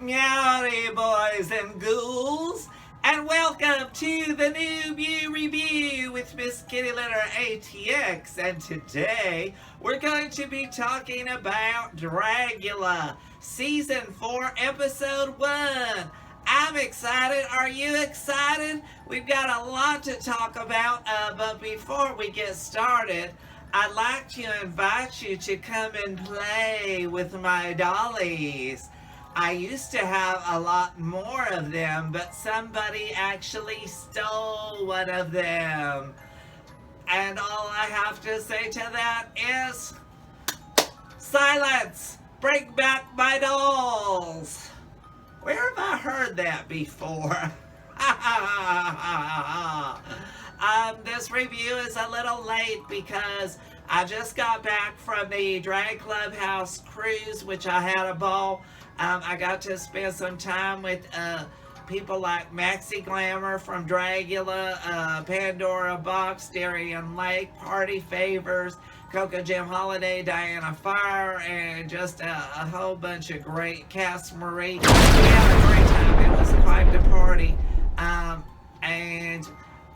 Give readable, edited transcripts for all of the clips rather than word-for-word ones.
Meowdy boys and ghouls, and welcome to the new Mew Review with Miss Kitty Litter ATX. And today we're going to be talking about Dragula Season 4 Episode 1. I'm excited. Are you excited? We've got a lot to talk about, but before we get started, I'd like to invite you to come and play with my dollies. I used to have a lot more of them, but somebody actually stole one of them. And all I have to say to that is, silence! Bring back my dolls! Where have I heard that before? This review is a little late because I just got back from the Drag Clubhouse cruise, which I had a ball. I got to spend some time with people like Maxi Glamour from Dragula, Pandora Box, Darien Lake, Party Favors, Coco Jam Holiday, Diana Fire, and just a whole bunch of great cast. Marie. We had a great time. It was quite the party. And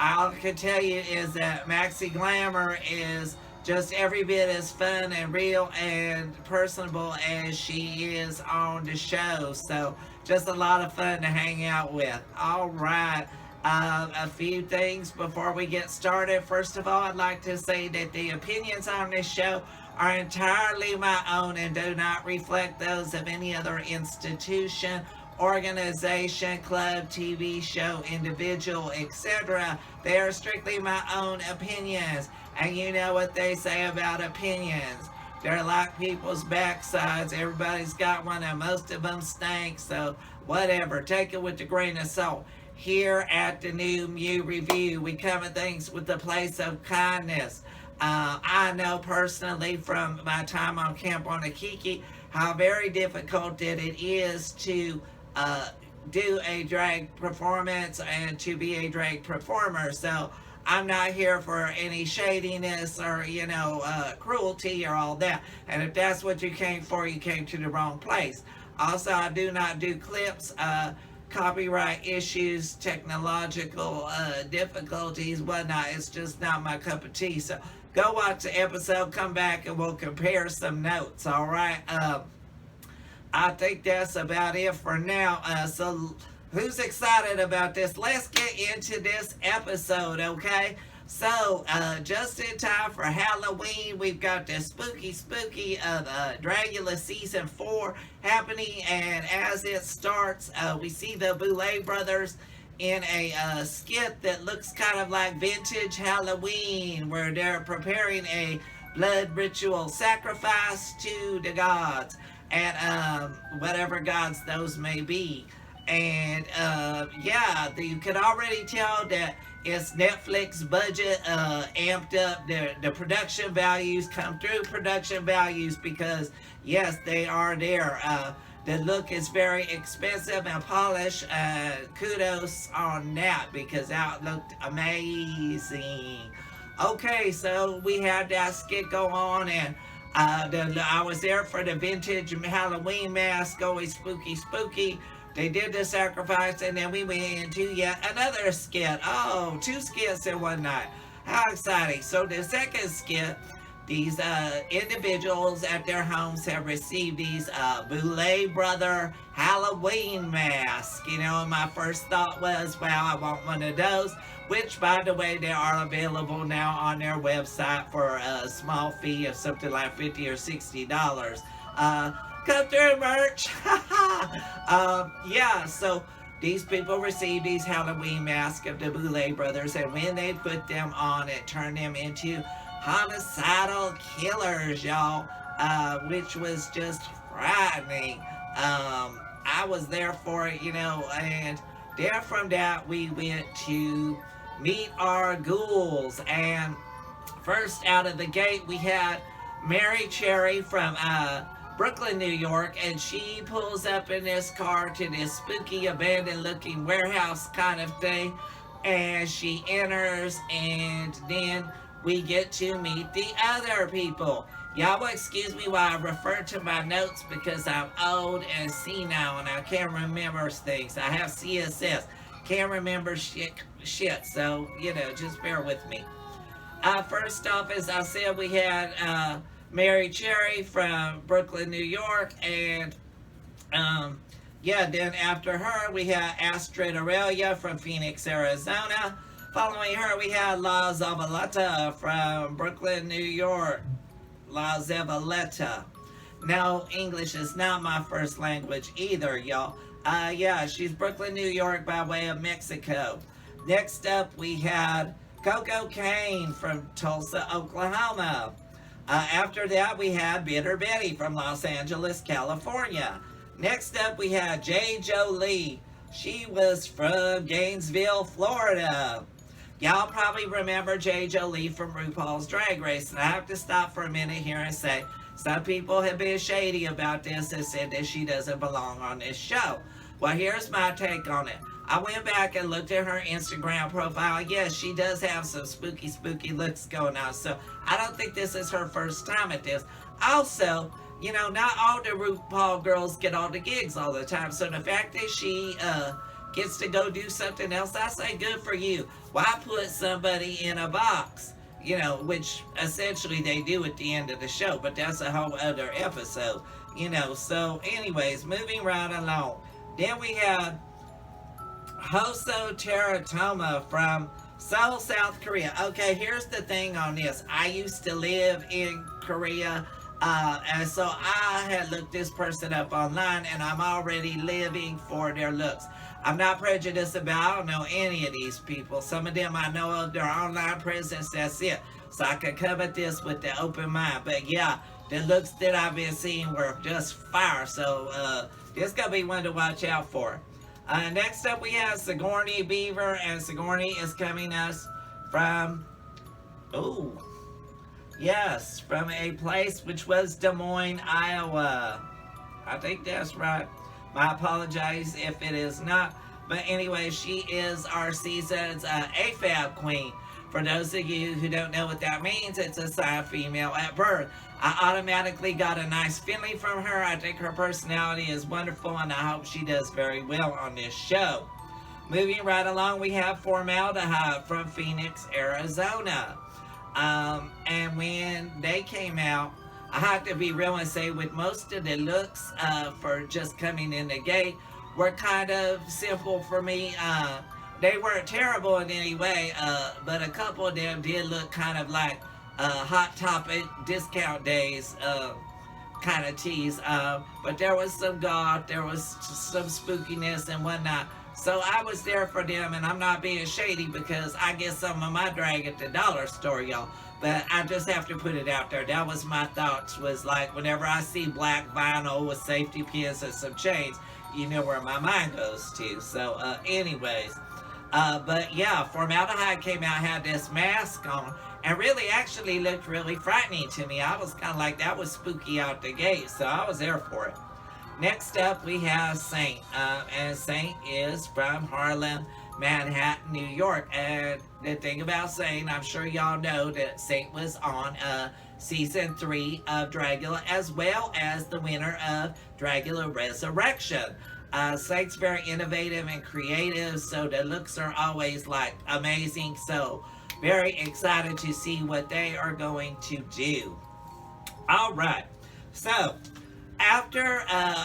all I can tell you is that Maxi Glamour is just every bit as fun and real and personable as she is on the show. So just a lot of fun to hang out with. All right. A few things before we get started. First of all, I'd like to say that the opinions on this show are entirely my own and do not reflect those of any other institution, organization, club, TV show, individual, etc. They are strictly my own opinions. And you know what they say about opinions. They're like people's backsides. Everybody's got one and most of them stink. So whatever, take it with a grain of salt. Here at the new Mew Review, we come at things with a place of kindness. I know personally from my time on Camp on a Kiki how very difficult that it is to do a drag performance and to be a drag performer. So I'm not here for any shadiness or, cruelty or all that. And if that's what you came for, you came to the wrong place. Also, I do not do clips, copyright issues, technological difficulties, whatnot. It's just not my cup of tea. So go watch the episode, come back, and we'll compare some notes, all right? I think that's about it for now. So who's excited about this? Let's get into this episode, okay? So, just in time for Halloween, we've got the spooky of Dragula Season 4 happening, and as it starts, we see the Boulet brothers in a skit that looks kind of like vintage Halloween, where they're preparing a blood ritual sacrifice to the gods, and whatever gods those may be. And you could already tell that it's Netflix budget amped up. The production values come through production values because yes, they are there. The look is very expensive and polished. Kudos on that because that looked amazing. Okay, so we had that skit go on, and I was there for the vintage Halloween mask, always spooky. They did the sacrifice, and then we went into yet another skit. Oh, 2 skits in one night. How exciting. So the second skit, these individuals at their homes have received these Boulet brother Halloween masks. And my first thought was, wow, I want one of those. Which, by the way, they are available now on their website for a small fee of something like $50 or $60. Come through, merch. So these people received these Halloween masks of the Boulet brothers, and when they put them on, it turned them into homicidal killers, y'all, which was just frightening. I was there for it, and there from that we went to meet our ghouls, and first out of the gate we had Mary Cherry from Brooklyn, New York, and she pulls up in this car to this spooky abandoned looking warehouse kind of thing, and she enters, and then we get to meet the other people. Y'all will excuse me while I refer to my notes because I'm old and senile and I can't remember things. I have CSS. Can't remember shit. So, just bear with me. First off, as I said, we had Mary Cherry from Brooklyn, New York, and then after her, we had Astrid Aurelia from Phoenix, Arizona. Following her, we had La Zavaleta from Brooklyn, New York. La Zavaleta. No, English is not my first language either, y'all. She's Brooklyn, New York by way of Mexico. Next up, we had Coco Cane from Tulsa, Oklahoma. After that, we had Bitter Betty from Los Angeles, California. Next up, we had J. Jolie. She was from Gainesville, Florida. Y'all probably remember J. Jolie from RuPaul's Drag Race. And I have to stop for a minute here and say, some people have been shady about this and said that she doesn't belong on this show. Well, here's my take on it. I went back and looked at her Instagram profile. Yes, she does have some spooky looks going on. So I don't think this is her first time at this. Also, not all the RuPaul girls get all the gigs all the time. So the fact that she gets to go do something else, I say good for you. Why put somebody in a box? Which essentially they do at the end of the show, but that's a whole other episode. So anyways, moving right along. Then we have Hoso Teratoma from Seoul, South Korea. Okay, here's the thing on this. I used to live in Korea, and so I had looked this person up online, and I'm already living for their looks. I'm not prejudiced about, I don't know any of these people. Some of them I know of their online presence, that's it. So I can come at this with the open mind. But yeah, the looks that I've been seeing were just fire. So this gonna be one to watch out for. Next up we have Sigourney Beaver, and Sigourney is coming us from, from a place which was Des Moines, Iowa. I think that's right. My apologies if it is not. But anyway, she is our season's AFAB queen. For those of you who don't know what that means, it's assigned female at birth. I automatically got a nice feeling from her. I think her personality is wonderful, and I hope she does very well on this show. Moving right along, we have Formaldehyde from Phoenix, Arizona. And when they came out, I have to be real and say with most of the looks for just coming in the gate were kind of simple for me. They weren't terrible in any way, but a couple of them did look kind of like Hot Topic discount days kind of tease. But there was some goth, there was some spookiness and whatnot. So I was there for them, and I'm not being shady because I get some of my drag at the dollar store, y'all. But I just have to put it out there. That was my thoughts, was like whenever I see black vinyl with safety pins and some chains, you know where my mind goes to. So anyways, but yeah, Formaldehyde came out, had this mask on, and really actually looked really frightening to me. I was kind of like, that was spooky out the gate, so I was there for it. Next up, we have Saint, and Saint is from Harlem, Manhattan, New York. And the thing about Saint, I'm sure y'all know that Saint was on season 3 of Dragula, as well as the winner of Dragula Resurrection. Saint's very innovative and creative, so the looks are always like amazing. So very excited to see what they are going to do. All right, so after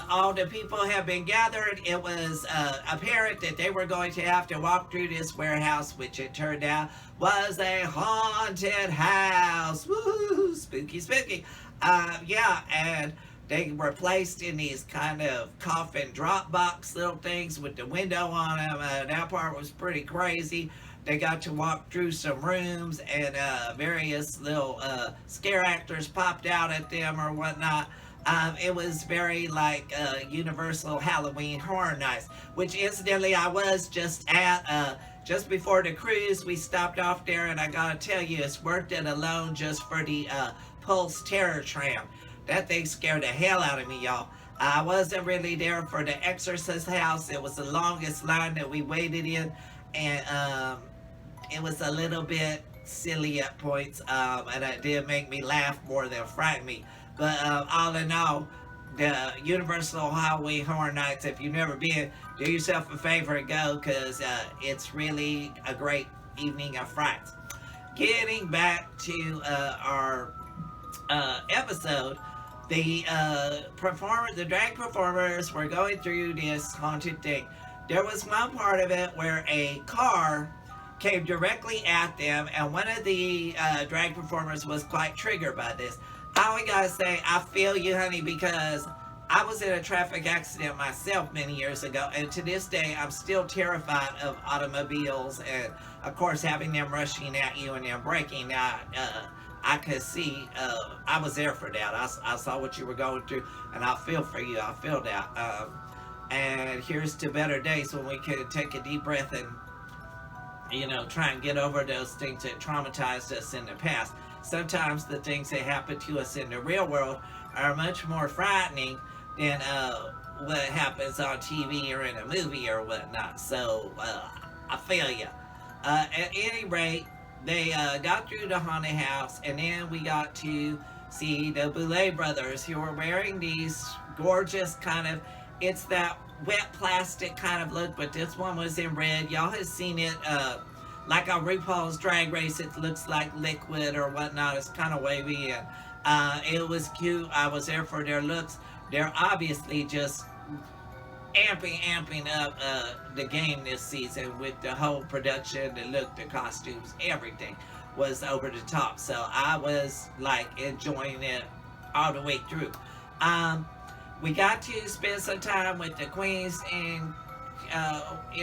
all the people have been gathered, it was apparent that they were going to have to walk through this warehouse, which it turned out was a haunted house. Woo! Spooky, spooky. And they were placed in these kind of coffin drop box little things with the window on them. That part was pretty crazy. They got to walk through some rooms, and various little scare actors popped out at them or whatnot. It was very like Universal Halloween Horror Nights, which incidentally I was just at just before the cruise. We stopped off there, and I gotta tell you, it's worth it alone just for the Pulse Terror Tram. That thing scared the hell out of me, y'all. I wasn't really there for the Exorcist house. It was the longest line that we waited in, and it was a little bit silly at points, and it did make me laugh more than frighten me. But all in all, the Universal Halloween Horror Nights, if you've never been, do yourself a favor and go, because it's really a great evening of frights. Getting back to our episode, the the drag performers were going through this haunted thing. There was one part of it where a car came directly at them, and one of the drag performers was quite triggered by this. I only gotta say, I feel you, honey, because I was in a traffic accident myself many years ago, and to this day, I'm still terrified of automobiles, and of course, having them rushing at you and then braking. I could see, I was there for that. I saw what you were going through, and I feel for you. I feel that. And here's to better days when we can take a deep breath and, try and get over those things that traumatized us in the past. Sometimes the things that happen to us in the real world are much more frightening than what happens on TV or in a movie or whatnot. So, I feel you. At any rate, they got through the haunted house, and then we got to see the Boulet brothers, who were wearing these gorgeous kind of, it's that wet plastic kind of look, but this one was in red. Y'all have seen it, like on RuPaul's Drag Race. It looks like liquid or whatnot. It's kind of wavy, and it was cute. I was there for their looks. They're obviously just amping up the game this season with the whole production, the look, the costumes, everything was over the top. So I was like enjoying it all the way through. We got to spend some time with the queens in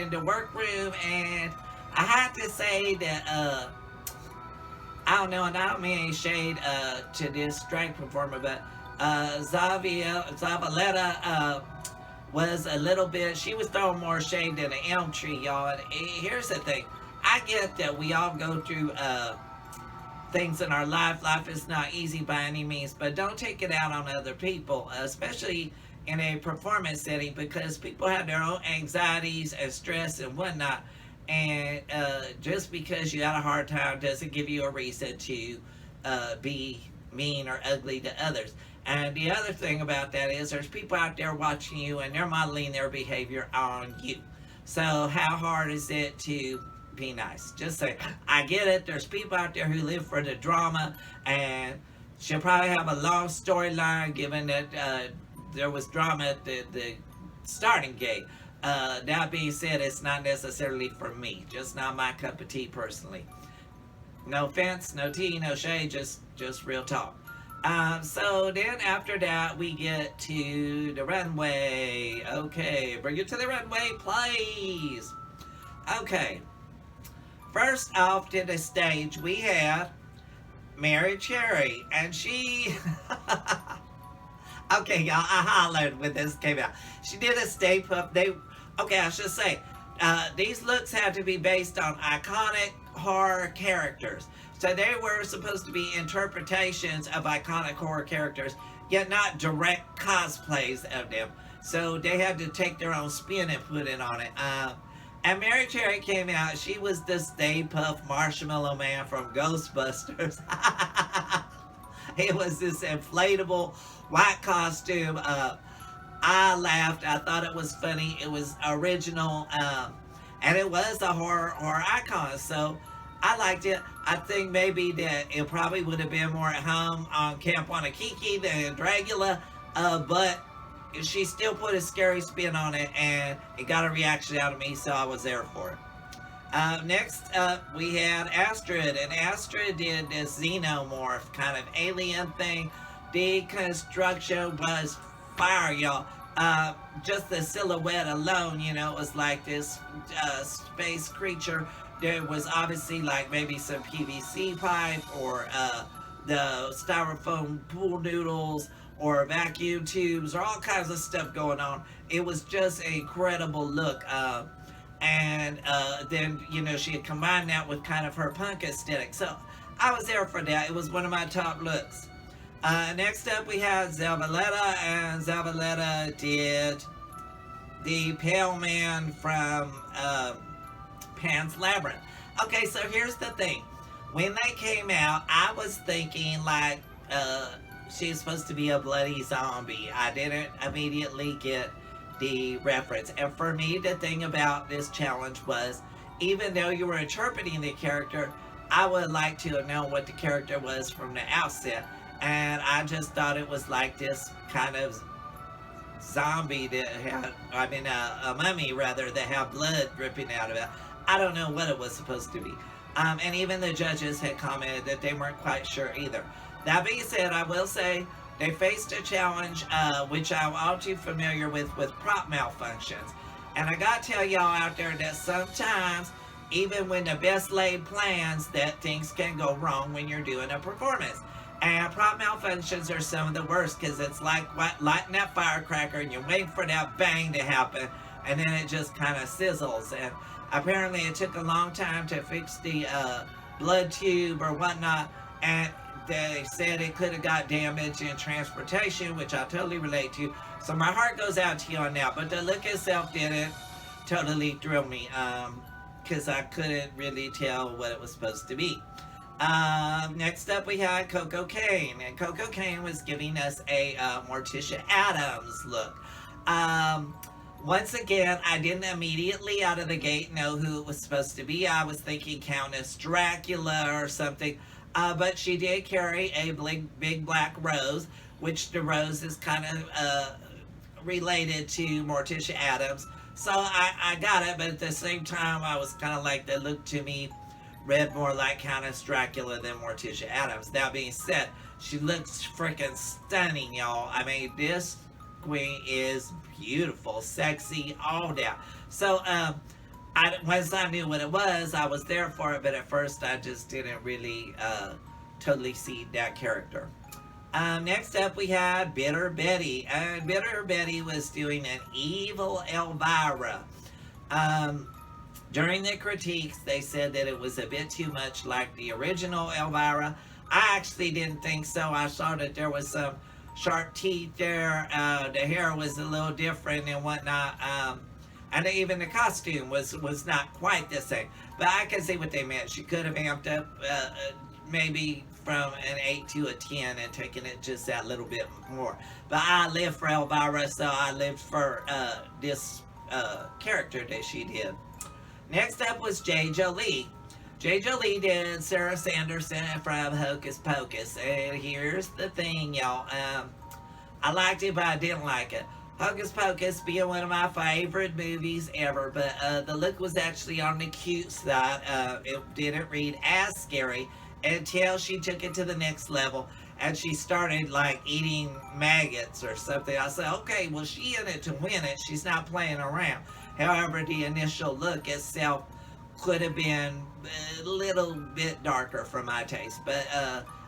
the workroom, and I have to say that I don't know, and I don't mean any shade to this drag performer, but Zavaleta was a little bit, she was throwing more shade than an elm tree, y'all. And here's the thing, I get that we all go through things in our life. Life is not easy by any means, but don't take it out on other people, especially in a performance setting, because people have their own anxieties and stress and whatnot. And just because you had a hard time doesn't give you a reason to be mean or ugly to others. And the other thing about that is there's people out there watching you, and they're modeling their behavior on you. So how hard is it to be nice? Just say, I get it. There's people out there who live for the drama, and she'll probably have a long storyline given that there was drama at the starting gate. That being said, it's not necessarily for me. Just not my cup of tea personally. No offense, no tea, no shade, just real talk. So then after that, we get to the runway. Okay, bring it to the runway, please. Okay. First off to the stage, we have Mary Cherry, and she... Okay, y'all, I hollered when this came out. She did a Stay Puft. Okay, I should say, these looks had to be based on iconic horror characters. So they were supposed to be interpretations of iconic horror characters, yet not direct cosplays of them. So they had to take their own spin and put it on it. And Mary Cherry came out. She was the Stay Puft Marshmallow Man from Ghostbusters. It was this inflatable white costume. I laughed. I thought it was funny. It was original. And it was a horror icon. So I liked it. I think maybe that it probably would have been more at home on Camp Wanakiki than Dragula. But she still put a scary spin on it, and it got a reaction out of me, so I was there for it. Next up, we had Astrid, and Astrid did this xenomorph kind of alien thing. The construction was fire, y'all. Just the silhouette alone, it was like this space creature. There was obviously like maybe some PVC pipe or the styrofoam pool noodles or vacuum tubes or all kinds of stuff going on. It was just an incredible look. And then, she had combined that with kind of her punk aesthetic. So I was there for that. It was one of my top looks. Next up we had Zavaleta, and Zavaleta did the Pale Man from Pan's Labyrinth. Okay, so here's the thing. when they came out, I was thinking like she's supposed to be a bloody zombie. I didn't immediately get the reference. And for me, the thing about this challenge was, even though you were interpreting the character, I would like to have known what the character was from the outset. And I just thought it was like this kind of zombie that had, I mean, a mummy rather, that had blood dripping out of it. I don't know what it was supposed to be. And even the judges had commented that they weren't quite sure either. That being said, I will say they faced a challenge, which I'm all too familiar with prop malfunctions. And I gotta tell y'all out there that sometimes, even when the best laid plans, that things can go wrong when you're doing a performance. And prop malfunctions are some of the worst, because it's like lighting that firecracker and you're waiting for that bang to happen, and then it just kind of sizzles. And apparently it took a long time to fix the blood tube or whatnot, and they said it could have got damaged in transportation, which I totally relate to. So my heart goes out to you on that. But the look itself didn't totally thrill me, because I couldn't really tell what it was supposed to be. Next up we had Coco Cane, and Coco Cane was giving us a Morticia Addams look. Once again, I didn't immediately out of the gate know who it was supposed to be. I was thinking Countess Dracula or something, but she did carry a big black rose, which the rose is kind of related to Morticia Addams. So I got it, but at the same time, I was kind of like, that looked to me read more like Countess Dracula than Morticia Addams. That being said, she looks freaking stunning, y'all. I mean, this queen is beautiful, sexy, all that. So, once I knew what it was, I was there for it, but at first I just didn't really totally see that character. Next up we had Bitter Betty, and Bitter Betty was doing an evil Elvira. During the critiques, they said that it was a bit too much like the original Elvira. I actually didn't think so. I saw that there was some sharp teeth there. The hair was a little different and whatnot. And even the costume was not quite the same. But I can see what they meant. She could have amped up maybe from an 8 to a 10 and taken it just that little bit more. But I lived for Elvira, so I lived for this character that she did. Next up was J. Jolie. J. Jolie did Sarah Sanderson from Hocus Pocus. And here's the thing, y'all. I liked it, but I didn't like it. Hocus Pocus being one of my favorite movies ever, but the look was actually on the cute side. It didn't read as scary until she took it to the next level and she started like eating maggots or something. I said, okay, well, she in it to win it. She's not playing around. However, the initial look itself could have been a little bit darker for my taste, but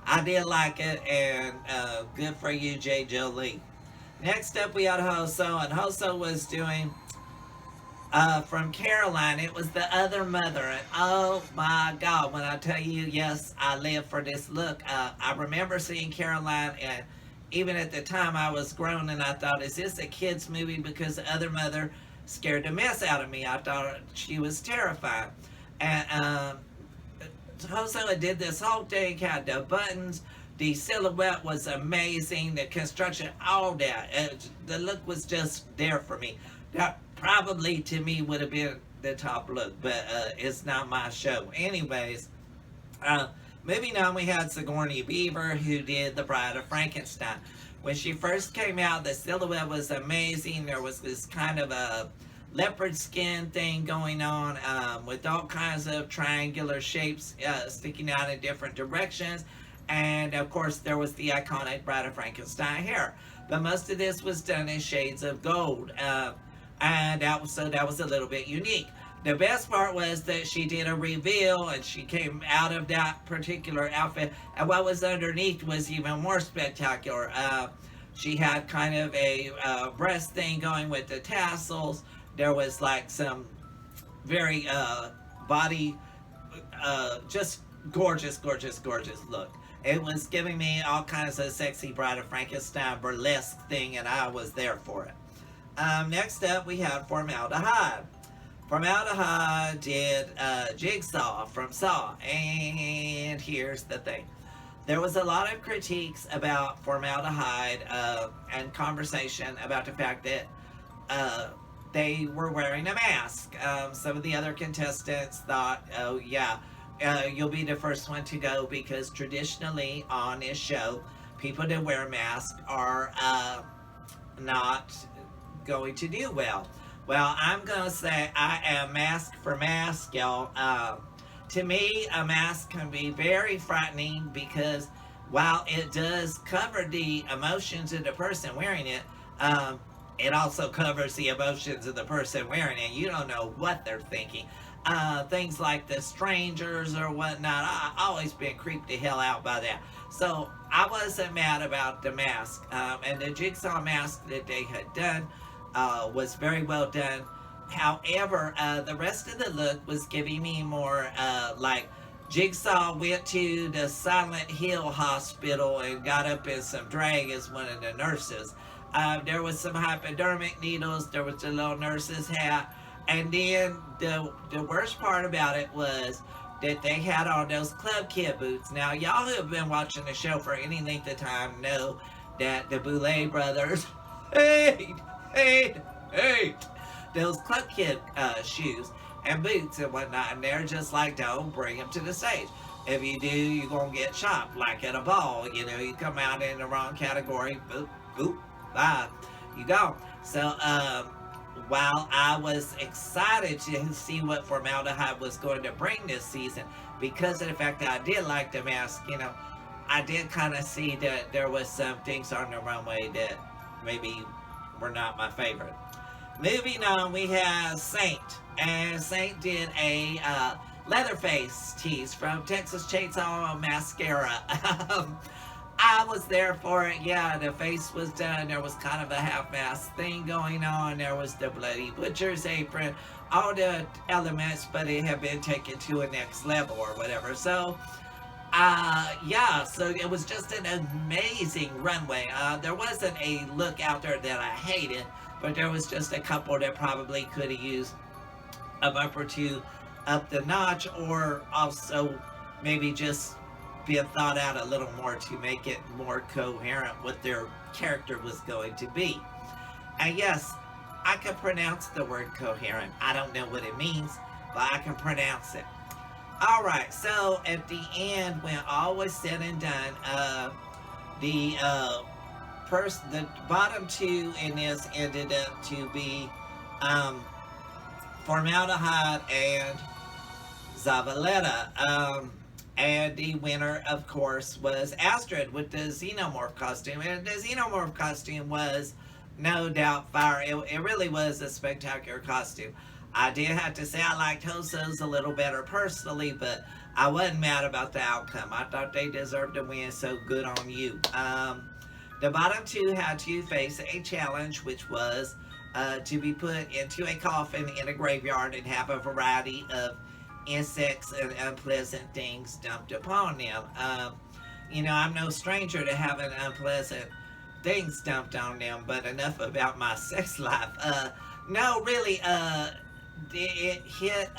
I did like it, and good for you, J. Jolie. Next up, we had Hoso, and Hoso was doing from Caroline. It was the other mother, and oh my God, when I tell you, yes, I live for this look. I remember seeing Caroline, and even at the time, I was grown, and I thought, is this a kid's movie? Because the other mother scared the mess out of me. I thought she was terrifying. And Hoso did this whole thing, had the buttons, the silhouette was amazing, the construction, all that. The look was just there for me. That probably to me would have been the top look, but it's not my show. Anyways, moving on, we had Sigourney Beaver, who did The Bride of Frankenstein. When she first came out, the silhouette was amazing. There was this kind of a leopard skin thing going on with all kinds of triangular shapes sticking out in different directions. And of course, there was the iconic Bride of Frankenstein hair. But most of this was done in shades of gold. And that was a little bit unique. The best part was that she did a reveal and she came out of that particular outfit, and what was underneath was even more spectacular. She had kind of a breast thing going with the tassels. There was like some very body, just gorgeous, gorgeous, gorgeous look. It was giving me all kinds of sexy Bride of Frankenstein burlesque thing, and I was there for it. Next up, we have Formaldehyde. Formaldehyde did Jigsaw from Saw, and here's the thing. There was a lot of critiques about Formaldehyde and conversation about the fact that they were wearing a mask. Some of the other contestants thought, oh yeah, you'll be the first one to go because traditionally on this show, people that wear masks are not going to do well. Well, I'm going to say I am mask for mask, y'all. To me, a mask can be very frightening because while it does cover the emotions of the person wearing it, it also covers the emotions of the person wearing it. You don't know what they're thinking. Things like the strangers or whatnot, I always been creeped the hell out by that. So I wasn't mad about the mask. And the Jigsaw mask that they had done was very well done. However, the rest of the look was giving me more like Jigsaw went to the Silent Hill Hospital and got up in some drag as one of the nurses. There was some hypodermic needles, there was the little nurse's hat, and then the worst part about it was that they had on those Club Kid boots. Now, y'all who have been watching the show for any length of time know that the Boulet brothers hate those Club Kid shoes and boots and whatnot, and they're just like, don't bring them to the stage. If you do, you're gonna get chopped like at a ball. You know, you come out in the wrong category, boop, boop, bye, you go. So, while I was excited to see what Formaldehyde was going to bring this season, because of the fact that I did like the mask, you know, I did kind of see that there was some things on the runway that maybe were not my favorite. Moving on, we have Saint, and Saint did a Leatherface tease from Texas Chainsaw Mascara. I was there for it. Yeah, the face was done. There was kind of a half-mask thing going on. There was the bloody butcher's apron, all the elements, but it had been taken to a next level or whatever. So, yeah, so it was just an amazing runway. There wasn't a look out there that I hated, but there was just a couple that probably could have used a bump or two up the notch, or also maybe just been thought out a little more to make it more coherent what their character was going to be. And yes, I can pronounce the word coherent. I don't know what it means, but I can pronounce it. Alright, so at the end, when all was said and done, the bottom two in this ended up to be Formaldehyde and Zavaleta. And the winner, of course, was Astrid with the Xenomorph costume. And the Xenomorph costume was no doubt fire. It really was a spectacular costume. I did have to say I liked Hoso's a little better personally, but I wasn't mad about the outcome. I thought they deserved to win, so good on you. The bottom two had to face a challenge, which was to be put into a coffin in a graveyard and have a variety of insects and unpleasant things dumped upon them. You know, I'm no stranger to having unpleasant things dumped on them, but enough about my sex life. No, really, it hit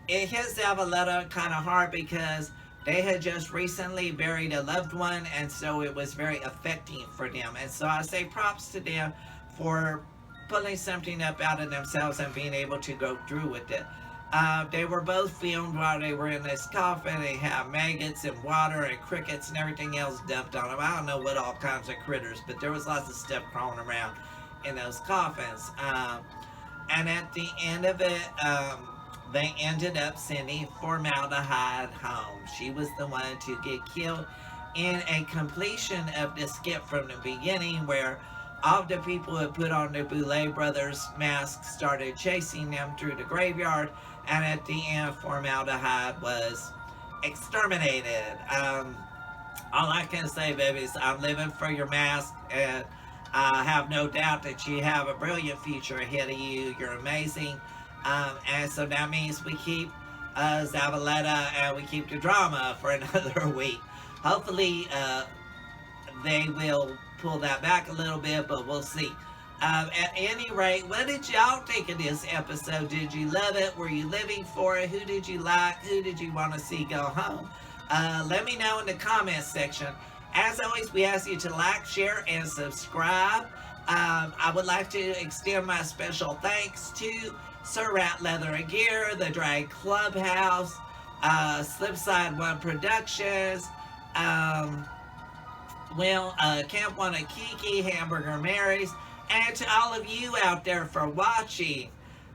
Zavaleta kind of hard because they had just recently buried a loved one, and so it was very affecting for them. And so I say props to them for pulling something up out of themselves and being able to go through with it. They were both filmed while they were in this coffin. They have maggots and water and crickets and everything else dumped on them. I don't know what all kinds of critters, but there was lots of stuff crawling around in those coffins. And at the end of it, they ended up sending Formaldehyde home. She was the one to get killed in a completion of the skip from the beginning, where all the people who put on the Boulet brothers masks started chasing them through the graveyard, and at the end, Formaldehyde was exterminated. All I can say, baby, is I'm living for your mask, and I have no doubt that you have a brilliant future ahead of you. You're amazing. And so that means we keep Zavaleta and we keep the drama for another week. Hopefully, they will pull that back a little bit, but we'll see. At any rate, what did y'all think of this episode? Did you love it? Were you living for it? Who did you like? Who did you want to see go home? Let me know in the comments section. As always, we ask you to like, share, and subscribe. I would like to extend my special thanks to Sir Rat Leather and Gear, the Drag Clubhouse, Slipside One Productions, Camp Wanakiki, Hamburger Mary's, and to all of you out there for watching.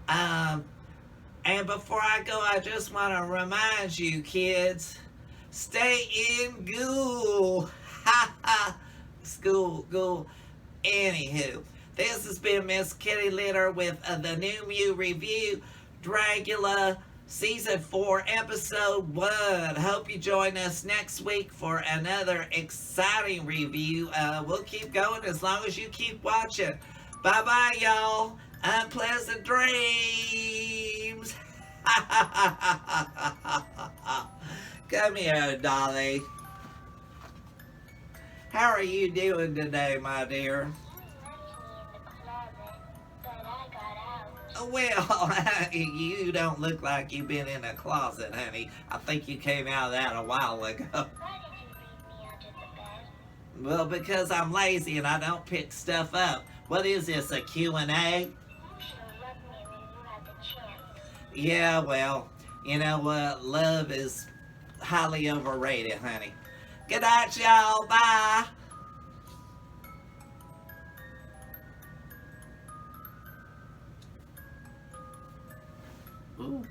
And before I go, I just want to remind you, kids, stay in school. Ha ha. School. Anywho, this has been Miss Kitty Litter with the New Mew review, Dragula Season 4, Episode 1. Hope you join us next week for another exciting review. We'll keep going as long as you keep watching. Bye-bye, y'all. Unpleasant dreams. Come here, Dolly. How are you doing today, my dear? Well, you don't look like you've been in a closet, honey. I think you came out of that a while ago. Why did you leave me under the bed? Well, because I'm lazy and I don't pick stuff up. What is this, a Q&A? You should have loved me when you had the chance. Yeah, well, you know what? Love is highly overrated, honey. Good night, y'all. Bye. Ooh.